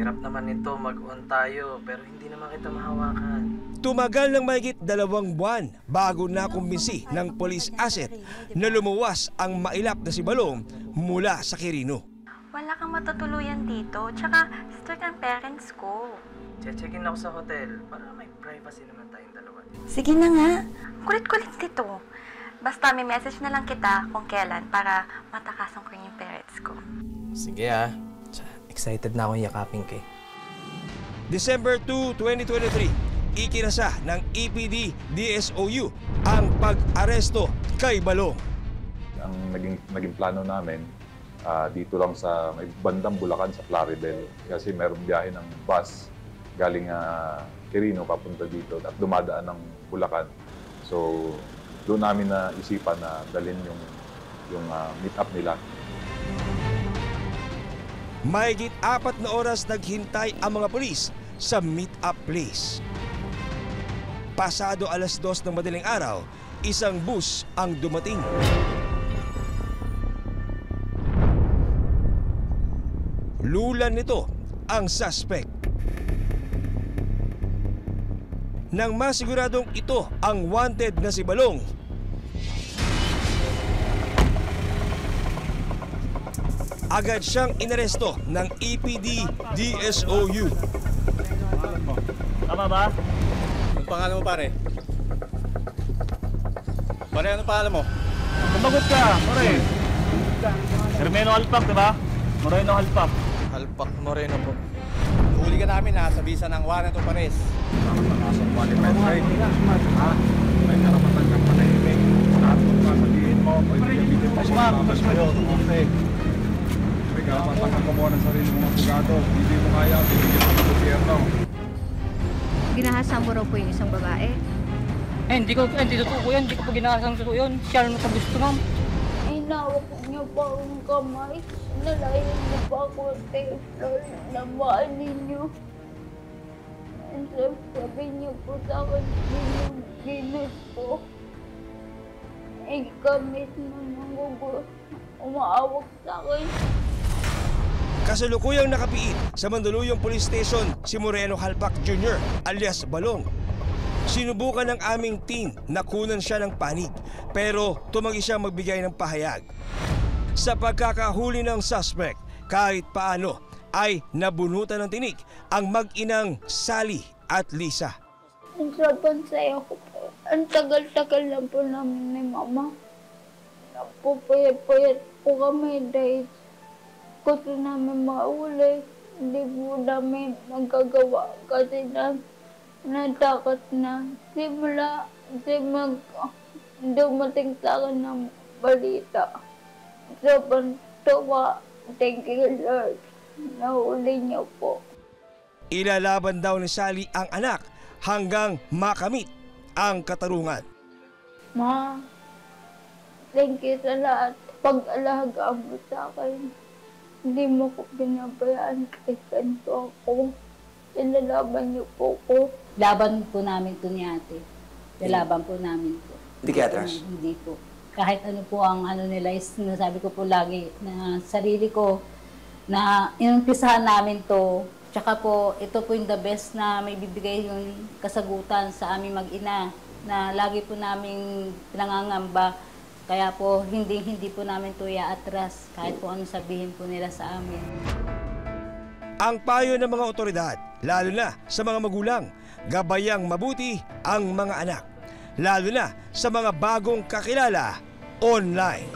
Hirap naman nito, mag-on tayo, pero hindi naman kita mahawakan. Tumagal ng mahigit 2 buwan bago nakumbinsi ng police asset na lumuwas ang mailap na si Balong mula sa Quirino. Wala kang matutuluyan dito, tsaka strict ang parents ko. Che-check-in ako sa hotel para may privacy naman tayong dalawa. Sige na nga. Kulit-kulit dito. Basta may message na lang kita kung kailan para matakasan ko yung parents ko. Sige excited na akong yakapin kay. December 2, 2023, ikinasa ng EPD DSOU ang pag-aresto kay Balong. Ang naging plano namin dito lang sa may bandang Bulacan sa Plaridel kasi meron biyahe ng bus galing Quirino papunta dito at dumadaan ng Bulacan. So doon namin na isipan na dalhin yung meet up nila. Mahigit 4 na oras naghintay ang mga pulis sa meet-up place. Pasado 2:00 ng madaling araw, isang bus ang dumating. Lulan nito ang suspect. Nang masiguradong ito ang wanted na si Balong, agad siyang inaresto ng EPD DSOU. Tama ba? Anong pangalan mo, pare? Pare, anong pangalan mo? Sumagot ka, pare. Hermeno Halpak, diba? Moreno Halpak. Halpak Moreno po. Huli ka namin sa visa ng warrant of arrest. Nakapasok qualified rate. May karapatan kang panahimik. Lahat kung sasabihin mo, pwede gamitin mo sa mga kayo. May karapatan kang kumuha ng sarili mong abogado. Hindi mo kaya, bibigyan ka ng gobyerno. Ginahasa mo raw po yung isang babae? Hindi totoo po yan. Hindi ko po ginahasang totoo yun. Siya na gusto, ma'am. Inawak niyo pa akong kamay. Nalayan niyo pa ako teflon na mahal ninyo. Sabi niyo po sa akin, ginusto. Ikaw mismo nang umaawak sa akin. Kasalukuyang nakapiit sa Mandaluyong Police Station si Moreno Halpak Jr. alias Balong. Sinubukan ng aming team na kunan siya ng panig pero tumanggi siya magbigay ng pahayag. Sa pagkakahuli ng suspect, kahit paano ay nabunutan ng tinik ang mag-inang Sally at Lisa. Sobrang saya ko po. Ang tagal-tagal lang po namin ni Mama. Napupuyat-puyat po kami dahil gusto namin mauli. Hindi po namin magagawa kasi natakot na. Simula dumating sa akin ng balita. Sobrang tuwa. Thank you, Lord. Nahuli niyo po. Ilalaban daw ni Sally ang anak hanggang makamit ang katarungan. Ma, thank you sa lahat. Pag-alaga mo sa akin. Hindi mo ko binabayaan kasi ganito ako. Ilalaban niyo po ko. Laban po namin to ni ate. Laban po namin to. Hindi ka atras? Hindi po. Kahit ano po ang nila, sinasabi ko po lagi na sarili ko na inumpisahan namin to. Tsaka po, ito po yung the best na may bibigay yung kasagutan sa aming mag-ina na lagi po naming pinangangamba. Kaya po, hindi po namin ito iaatras kahit po anong sabihin po nila sa amin. Ang payo ng mga otoridad, lalo na sa mga magulang, gabayang mabuti ang mga anak, lalo na sa mga bagong kakilala online.